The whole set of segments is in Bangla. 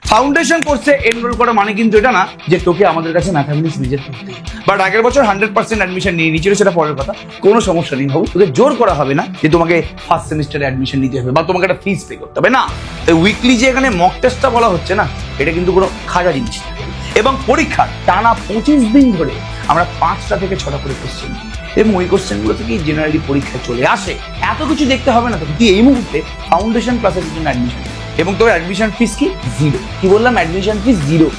ফাউন্ডেশন কোর্সে এনরোল করা মানে কিন্তু এটা না যে তোকে আমাদের কাছে ম্যাথামেটিক্স মেজর করতে, বাট আগের বছর 100% অ্যাডমিশন নিয়ে নিয়েছিল, সেটা পরের কথা, কোনো সমস্যা নেই বাবু। তোকে জোর করা হবে না যে তোমাকে ফার্স্ট সেমিস্টারে অ্যাডমিশন নিতে হবে বা তোমাকে একটা ফিস পে করতে হবে, না। তো উইকলি যে এখানে মক টেস্টটা বলা হচ্ছে না, এটা কিন্তু কোনো খাজা জিনিস না। এবং পরীক্ষার টানা 25 দিন ধরে আমরা 5টা থেকে 6টা করে কোশ্চেন, এবং ওই কোশ্চেনগুলো থেকেই জেনারেলি পরীক্ষায় চলে আসে। এত কিছু দেখতে হবে না তোকে, তুই এই মুহূর্তে ফাউন্ডেশন ক্লাসের জন্য অ্যাডমিশন, এবং তোর অ্যাডমিশন ফিস কি? 0। কি বললাম? Admission fees 0।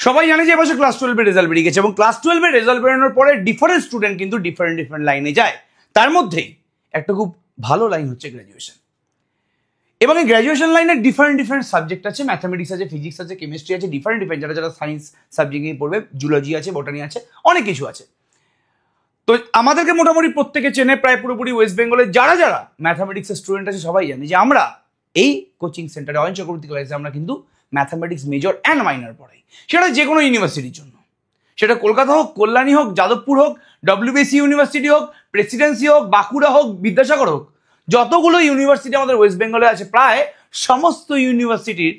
সবাই জানে যে এবছর ক্লাস 12 এর রেজাল্ট বেরিয়ে গেছে, এবং ক্লাস 12 এর রেজাল্ট বেরোনোর পরে ডিফারেন্ট স্টুডেন্ট কিন্তু ডিফারেন্ট লাইনে যায়। তার মধ্যেই একটা খুব ভালো লাইন হচ্ছে গ্র্যাজুয়েশন, এবং এই গ্র্যাজুয়েশন লাইনের ডিফারেন্ট সাবজেক্ট আছে, ম্যাথামেটিক্স আছে, ফিজিক্স আছে, কেমিস্ট্রি আছে, ডিফারেন্ট যারা সায়েন্স সাবজেক্ট নিয়ে পড়বে, জুলজি আছে, বটানি আছে, অনেক কিছু আছে। তো আমাদেরকে মোটামুটি প্রত্যেকে চেনে, প্রায় পুরোপুরি ওয়েস্ট বেঙ্গলের যারা যারা ম্যাথামেটিক্সের স্টুডেন্ট আছে সবাই জানে যে আমরা এই কোচিং সেন্টারে অয়ন চক্রবর্তী কলেজে আমরা কিন্তু ম্যাথামেটিক্স মেজর অ্যান্ড মাইনর পড়াই, সেটা যে কোনো ইউনিভার্সিটির জন্য, সেটা কলকাতা হোক, কল্যাণী হোক, যাদবপুর হোক, ডব্লিউবিসি ইউনিভার্সিটি হোক, প্রেসিডেন্সি হোক, বাঁকুড়া হোক, বিদ্যাসাগর হোক, যতগুলো ইউনিভার্সিটি আমাদের ওয়েস্ট বেঙ্গলে আছে প্রায় সমস্ত ইউনিভার্সিটির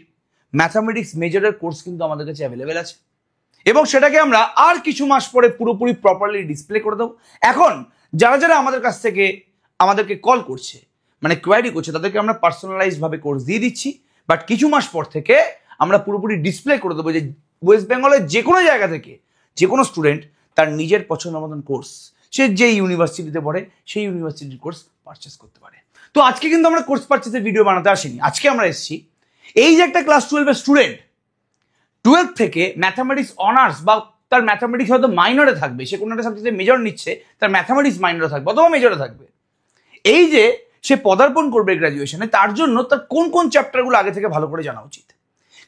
ম্যাথামেটিক্স মেজরের কোর্স কিন্তু আমাদের কাছে অ্যাভেলেবেল আছে, এবং সেটাকে আমরা আর কিছু মাস পরে পুরোপুরি প্রপারলি ডিসপ্লে করে দেবো। এখন যারা যারা আমাদের কাছ থেকে আমাদেরকে কল করছে, মানে কোয়ারি করছে, তাদেরকে আমরা পার্সোনালাইজড ভাবে কোর্স দিয়ে দিচ্ছি, বাট কিছু মাস পর থেকে আমরা পুরোপুরি ডিসপ্লে করে দেবো যে ওয়েস্ট বেঙ্গলের যে কোনো জায়গা থেকে যে কোনো স্টুডেন্ট তার নিজের পছন্দ মতন কোর্স, সে যে ইউনিভার্সিটিতে পড়ে সেই ইউনিভার্সিটির কোর্স পারচেস করতে পারে। তো আজকে কিন্তু আমরা কোর্স পারচেসের ভিডিও বানাতে আসিনি, আজকে আমরা এসেছি এই যে একটা ক্লাস 12 স্টুডেন্ট 12 থেকে ম্যাথামেটিক্স অনার্স বা তার ম্যাথামেটিক্স হয়তো মাইনরে থাকবে, সে কোনো একটা সাবজেক্টে মেজর নিচ্ছে, তার ম্যাথামেটিক্স মাইনরে থাকবে অথবা মেজরে থাকবে, এই যে সে পদার্পণ করবে গ্র্যাজুয়েশনে, তার জন্য তার কোন কোন চ্যাপ্টারগুলো আগে থেকে ভালো করে জানা উচিত।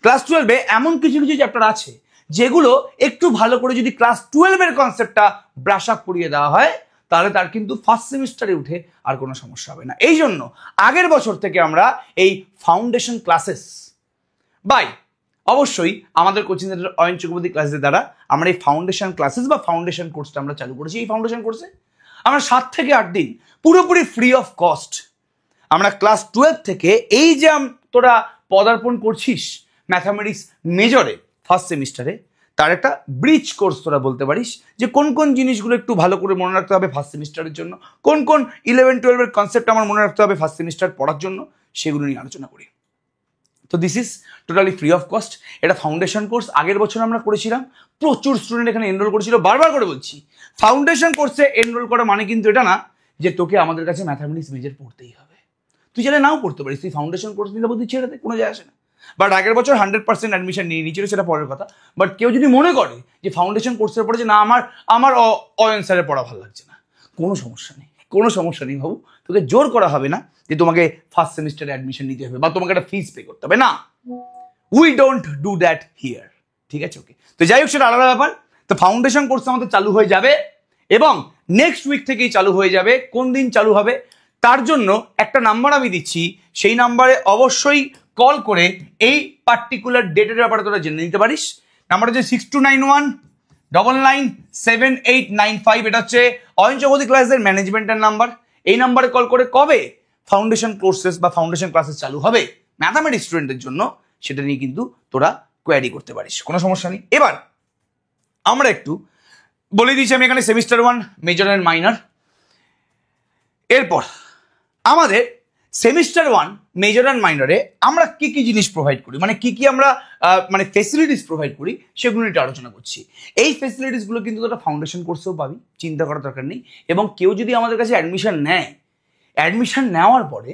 ক্লাস 12 এমন কিছু কিছু চ্যাপ্টার আছে যেগুলো একটু ভালো করে যদি ক্লাস 12 এর কনসেপ্টটা ব্রাশ আপ করিয়ে দেওয়া হয়, তাহলে তার কিন্তু ফার্স্ট সেমিস্টারে উঠে আর কোনো সমস্যা হবে না। এই জন্য আগের বছর থেকে আমরা এই ফাউন্ডেশন ক্লাসেস অবশ্যই আমাদের কোচিং সেন্টার অয়ন চক্রবর্তী ক্লাসের দ্বারা আমরা এই ফাউন্ডেশন ক্লাসেস বা ফাউন্ডেশন কোর্সটা আমরা চালু করেছি। এই ফাউন্ডেশন কোর্সে আমরা 7 থেকে 8 দিন পুরোপুরি ফ্রি অফ কস্ট আমরা ক্লাস 12 থেকে এই যে তোরা পদার্পণ করছিস ম্যাথামেটিক্স মেজরে ফার্স্ট সেমিস্টারে, তার একটা ব্রিজ কোর্স তোরা বলতে পারিস, যে কোন কোন জিনিসগুলো একটু ভালো করে মনে রাখতে হবে ফার্স্ট সেমিস্টারের জন্য, কোন কোন 11-12 এর কনসেপ্ট আমার মনে রাখতে হবে ফার্স্ট সেমিস্টার পড়ার জন্য, সেগুলো নিয়ে আলোচনা করি। তো this is totally free of cost. এটা ফাউন্ডেশন কোর্স, আগের বছর আমরা করেছিলাম, প্রচুর স্টুডেন্ট এখানে এনরোল করেছিল। বারবার করে বলছি, ফাউন্ডেশন কোর্সে এনরোল করা মানে কিন্তু এটা না যে তোকে আমাদের কাছে ম্যাথামেটিক্স মেজর পড়তেই হবে, তুই চাইলে নাও পড়তে পারিস, তুই ফাউন্ডেশন কোর্স নিলে বলতে ছেড়ে দে, কোনো যায় আসে না। বাট আগের বছর 100% অ্যাডমিশন নিয়ে নিয়েছিল, সেটা পরের কথা। বাট কেউ যদি মনে করে যে ফাউন্ডেশন কোর্সের পরে যে না আমার অয়ন স্যারের পড়া ভালো লাগছে না, কোনো সমস্যা নেই, কোনো সমস্যা নেই বাবু। তোকে জোর করা হবে না যে তোমাকে ফার্স্ট সেমিস্টারে অ্যাডমিশন নিতে হবে বা তোমাকে একটা ফিস পে করতে হবে, না। We don't do that here, ঠিক আছে? ওকে, তো যাই হোক, সেটা আলাদা ব্যাপার। তো ফাউন্ডেশন কোর্স আমাদের চালু হয়ে যাবে, এবং নেক্সট উইক থেকেই চালু হয়ে যাবে। কোন দিন চালু হবে তার জন্য একটা নাম্বার আমি দিচ্ছি, সেই নাম্বারে অবশ্যই কল করে এই পার্টিকুলার ডেটের ব্যাপারে তোরা জেনে নিতে পারিস। নাম্বার হচ্ছে 6291997895। এটা হচ্ছে অয়ন চক্রবর্তী ক্লাসের ম্যানেজমেন্টের নাম্বার। এই নাম্বারে কল করে কবে ফাউন্ডেশন কোর্সেস বা ফাউন্ডেশন ক্লাসেস চালু হবে ম্যাথামেটিক্স স্টুডেন্টের জন্য, সেটা নিয়ে কিন্তু তোরা কোয়ারি করতে পারিস, কোনো সমস্যা নেই। এবার আমরা একটু বলে দিচ্ছি, আমি এখানে সেমিস্টার 1 মেজর অ্যান্ড মাইনর, এরপর আমাদের সেমিস্টার 1 মেজর অ্যান্ড মাইনরে আমরা কি কি জিনিস প্রোভাইড করি, মানে কি কি আমরা মানে ফেসিলিটিস প্রোভাইড করি, সেগুলো নিয়ে আলোচনা করছি। এই ফেসিলিটিসগুলো কিন্তু তোরা ফাউন্ডেশন কোর্সেও পাবি, চিন্তা করার দরকার নেই। এবং কেউ যদি আমাদের কাছে অ্যাডমিশন নেয়, অ্যাডমিশন নেওয়ার পরে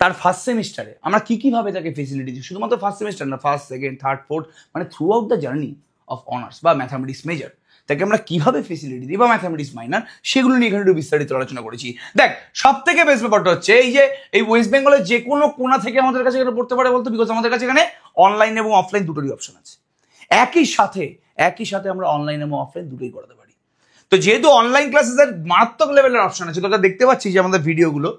তার ফার্স্ট সেমিস্টারে আমরা কি কিভাবে তাকে ফেসিলিটি দিই, শুধুমাত্র ফার্স্ট সেমিস্টার না, ফার্স্ট, সেকেন্ড, থার্ড, ফোর্থ, মানে through out the journey of honours বা ম্যাথামেটিক্স মেজর, তাকে আমরা কিভাবে ফেসিলিটি দিই বা ম্যাথামেটিক্স মাইনর, সেগুলো নিয়ে এখানে একটু বিস্তারিত আলোচনা করেছি। দেখ, সব থেকে বেস্ট ব্যাপারটা হচ্ছে এই যে এই ওয়েস্ট বেঙ্গলের যে কোনো কোনা থেকে আমাদের কাছে এখানে পড়তে পারে বলতে, বিকজ আমাদের কাছে এখানে অনলাইন এবং অফলাইন দুটোরই অপশন আছে। একই সাথে আমরা অনলাইন এবং অফলাইন দুটোই করাতে পারি। তো যেহেতু অনলাইন ক্লাসেসের মারাত্মক লেভেলের অপশন আছে, তোরা দেখতে পাচ্ছিস যে আমাদের ভিডিওগুলো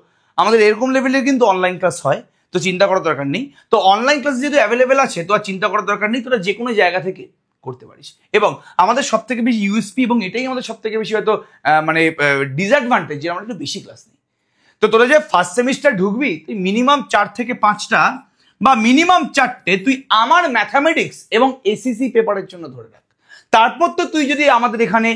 আমাদের এরকম লেভেলের কিন্তু অনলাইন ক্লাস হয়, তো চিন্তা করার দরকার নেই। তো অনলাইন ক্লাস যেহেতু অ্যাভেলেবেল আছে, তো আর চিন্তা করার দরকার নেই, তোরা যে কোনো জায়গা থেকে করতে পারিস। এবং আমাদের সব থেকে বেশি ইউএসপি এবং এটাই আমাদের সব থেকে বেশি হয়তো মানে ডিসঅ্যাডভান্টেজ, যে আমরা একটু বেশি ক্লাস নিই। তো তোরা যে ফার্স্ট সেমিস্টার ঢুকবি, তুই মিনিমাম 4 থেকে 5টা বা মিনিমাম 4টে তুই আমার ম্যাথামেটিক্স এবং এসিসি পেপারের জন্য ধরে রাখ। তারপর তো তুই যদি আমাদের এখানে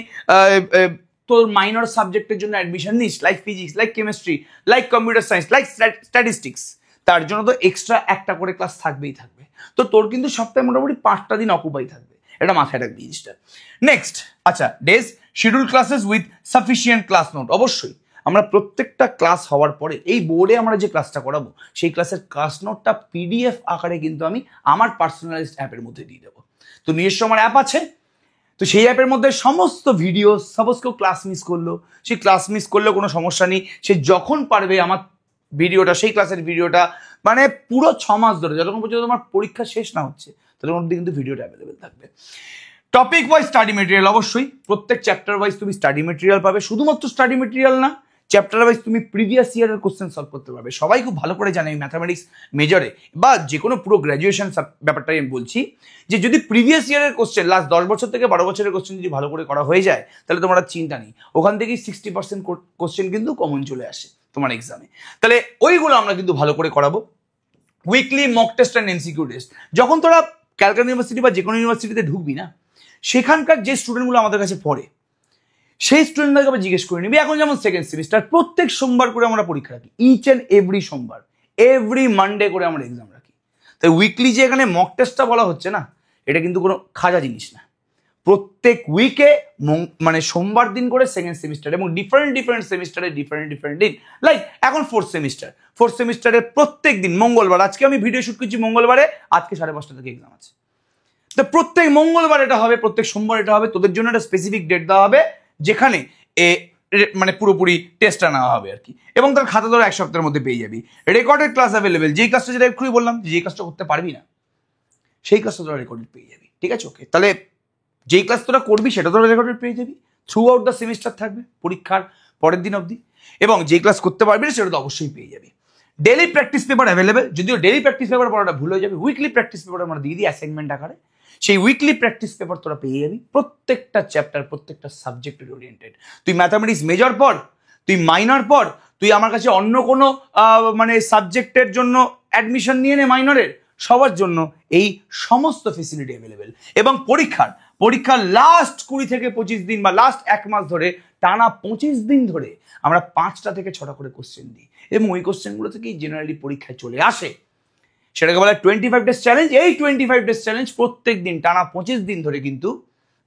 তোর মাইনর সাবজেক্টের জন্য অ্যাডমিশন নিস, like physics, like chemistry, like computer science, like statistics, তার জন্য তো এক্সট্রা একটা করে ক্লাস থাকবেই থাকবে। তো তোর কিন্তু সপ্তাহে মোটামুটি 5টা দিন অকুপাই থাকবে, এটা মাথায় রাখবি জিনিসটা। নেক্সট, আচ্ছা, days schedule classes with sufficient class note. অবশ্যই আমরা প্রত্যেকটা ক্লাস হওয়ার পরে এই বোর্ডে আমরা যে ক্লাসটা করাবো সেই ক্লাসের ক্লাস নোটটা পিডিএফ আকারে কিন্তু আমি আমার পার্সোনালাইজড অ্যাপের মধ্যে দিয়ে দেবো। তো নিজস্ব আমার অ্যাপ আছে, তো সেই অ্যাপের মধ্যে সমস্ত ভিডিও, সাপোজ কেউ ক্লাস মিস করলো, সেই ক্লাস মিস করলেও কোনো সমস্যা নেই, সে যখন পারবে আমার ভিডিওটা, সেই ক্লাসের ভিডিওটা মানে পুরো 6 মাস ধরে যতক্ষণ পর্যন্ত তোমার পরীক্ষা শেষ না হচ্ছে ততক্ষণ অবধি কিন্তু ভিডিওটা অ্যাভেলেবেল থাকবে। টপিক ওয়াইজ স্টাডি মেটেরিয়াল, অবশ্যই প্রত্যেক চ্যাপ্টার ওয়াইজ তুমি স্টাডি মেটেরিয়াল পাবে। শুধুমাত্র স্টাডি মেটেরিয়াল না, চ্যাপ্টার ওয়াইজ তুমি প্রিভিয়াস ইয়ারের কোশ্চেন সলভ করতে পারবে। সবাই খুব ভালো করে জানে ম্যাথামেটিক্স মেজরে বা যে কোনো পুরো গ্র্যাজুয়েশন ব্যাপারটাই আমি বলছি, যে যদি প্রিভিয়াস ইয়ারের কোশ্চেন লাস্ট 10 বছর থেকে 12 বছরের কোশ্চেন যদি ভালো করে করা হয়ে যায়, তাহলে তোমার চিন্তা নেই, ওখান থেকেই 60% কোশ্চেন কিন্তু কমন চলে আসে তোমার এক্সামে। তাহলে ওইগুলো আমরা কিন্তু ভালো করে করাবো। Weekly mock test and MCQ test. যখন তোরা ক্যালকাটা ইউনিভার্সিটি বা যে কোনো ইউনিভার্সিটিতে ঢুকবি না, সেখানকার যে স্টুডেন্টগুলো আমাদের কাছে পড়ে সেই স্টুডেন্টদেরকে আবার জিজ্ঞেস করে নিবি। এখন যেমন সেকেন্ড সেমিস্টার প্রত্যেক সোমবার করে আমরা পরীক্ষা রাখি, ইচ অ্যান্ড এভরি সোমবার, এভরি মানডে করে আমরা এক্সাম রাখি। তাই উইকলি যে এখানে মক টেস্টটা বলা হচ্ছে না, এটা কিন্তু কোনো খাজা জিনিস না। প্রত্যেক উইকে মানে সোমবার দিন করে সেকেন্ড সেমিস্টার, এবং ডিফারেন্ট সেমিস্টারে ডিফারেন্ট দিন। লাইক এখন ফোর্থ সেমিস্টারের প্রত্যেক দিন মঙ্গলবার, আজকে আমি ভিডিও শুট করছি মঙ্গলবারে, আজকে 5:30 থেকে এক্সাম আছে। তো প্রত্যেক মঙ্গলবার এটা হবে, প্রত্যেক সোমবার এটা হবে। তোদের জন্য একটা স্পেসিফিক ডেট দেওয়া হবে যেখানে মানে পুরোপুরি টেস্টটা নেওয়া হবে আর কি, এবং তার খাতা ধরে 1 সপ্তাহের মধ্যে পেয়ে যাবি। রেকর্ডেড ক্লাস অ্যাভেলেবেল, যেই ক্লাসটা যেটা একটুই বললাম, যেই ক্লাসটা করতে পারবি না সেই ক্লাসটা তোরা রেকর্ডেড পেয়ে যাবি। ঠিক আছে, ওকে। তাহলে যেই ক্লাস তোরা করবি সেটা তোরা রেকর্ডেড পেয়ে যাবি, থ্রু আউট দ্য সেমিস্টার থাকবে পরীক্ষার পরের দিন অবধি। এবং যেই ক্লাস করতে পারবি না সেটা তো অবশ্যই পেয়ে যাবি। ডেলি প্র্যাকটিস পেপার অ্যাভেলেবেল, যদিও ডেলি প্র্যাকটিস পেপার পড়াটা ভুল হয়ে যাবে, উইকলি প্র্যাকটিস পেপার আমরা দিয়ে দিই অ্যাসাইনমেন্ট আকারে। সেই উইকলি প্র্যাকটিস পেপার তোরা পেয়ে যাবি, প্রত্যেকটা চ্যাপ্টার, প্রত্যেকটা সাবজেক্টের ওরিয়েন্টেড। তুই ম্যাথামেটিক্স মেজর পড়, তুই মাইনর পড়, তুই আমার কাছে অন্য কোনো মানে সাবজেক্টের জন্য অ্যাডমিশন নিয়ে নে মাইনরের, সবার জন্য এই সমস্ত ফেসিলিটি অ্যাভেলেবেল। এবং পরীক্ষার লাস্ট 20 থেকে 25 দিন বা লাস্ট 1 মাস ধরে টানা 25 দিন ধরে আমরা 5টা থেকে 6টা করে কোশ্চেন দিই, এবং ওই কোশ্চেনগুলো থেকেই জেনারেলি পরীক্ষায় চলে আসে। সেটাকে বলা 25 ডেজ চ্যালেঞ্জ। এই 25 ডেজ চ্যালেঞ্জ প্রত্যেক দিন টানা 25 দিন ধরে কিন্তু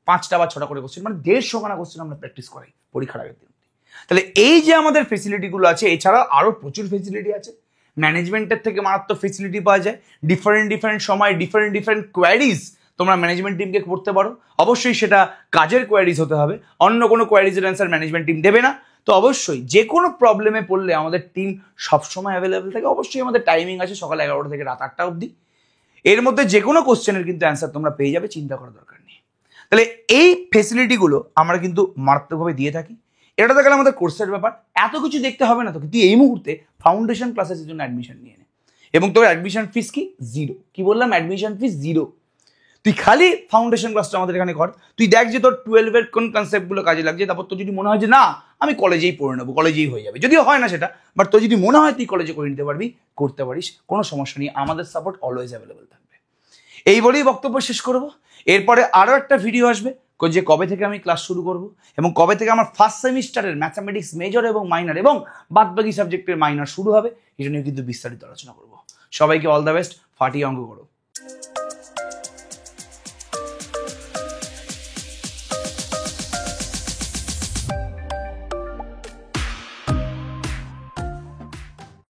5টা বা 6টা করে কোশ্চেন, মানে 150 খানা কোশ্চেন আমরা প্র্যাকটিস করাই পরীক্ষার আগের দিন। তাহলে এই যে আমাদের ফেসিলিটিগুলো আছে, এছাড়া আরো প্রচুর ফেসিলিটি আছে। ম্যানেজমেন্টের থেকে মারাত্মক ফেসিলিটি পাওয়া যায়, ডিফারেন্ট সময় ডিফারেন্ট কোয়ারিজ তোমরা ম্যানেজমেন্ট টিমকে করতে পারো। অবশ্যই সেটা কাজের কোয়ারিজ হতে হবে, অন্য কোনো কোয়ারিজের অ্যান্সার ম্যানেজমেন্ট টিম দেবে না। তো অবশ্যই যে কোনো প্রবলেমে পড়লে আমাদের টিম সবসময় অ্যাভেলেবেল থাকে। অবশ্যই আমাদের টাইমিং আছে সকাল 11টা থেকে রাত 8টা অবধি। এর মধ্যে যে কোনো কোশ্চেনের কিন্তু অ্যান্সার তোমরা পেয়ে যাবে, চিন্তা করার দরকার নেই। তাহলে এই ফেসিলিটিগুলো আমরা কিন্তু মারাত্মকভাবে দিয়ে থাকি। এটা তো গেল আমাদের কোর্সের ব্যাপার। এত কিছু দেখতে হবে না তোকে, তুই এই মুহূর্তে ফাউন্ডেশন ক্লাসের জন্য অ্যাডমিশন নিয়ে নে, এবং তোর অ্যাডমিশন ফিস কি 0। কি বললাম? Admission fees 0। তুই খালি ফাউন্ডেশন ক্লাসটা আমাদের এখানে কর। তুই দেখ যে তোর 12-এর কোন কনসেপ্টগুলো কাজে লাগছে, তারপর তোর যদি মনে হয় যে না আমি কলেজেই পড়ে নেবো, কলেজেই হয়ে যাবে, যদিও হয় না সেটা, বাট তোর যদি মনে হয় তুই কলেজে করে নিতে পারবি, করতে পারিস, কোনো সমস্যা নেই, আমাদের সাপোর্ট অলওয়েজ অ্যাভেলেবেল থাকবে। এই বলেই বক্তব্য শেষ করব। এরপরে আরও একটা ভিডিও আসবে যে কবে থেকে আমি ক্লাস শুরু করব এবং কবে থেকে আমার ফার্স্ট সেমিস্টারের ম্যাথামেটিক্স মেজর এবং মাইনর এবং বাদবাকি সাবজেক্টের মাইনর শুরু হবে, এটা নিয়ে কিন্তু বিস্তারিত আলোচনা করব। সবাইকে অল দ্য বেস্ট, ফাটিয়ে অঙ্ক করো।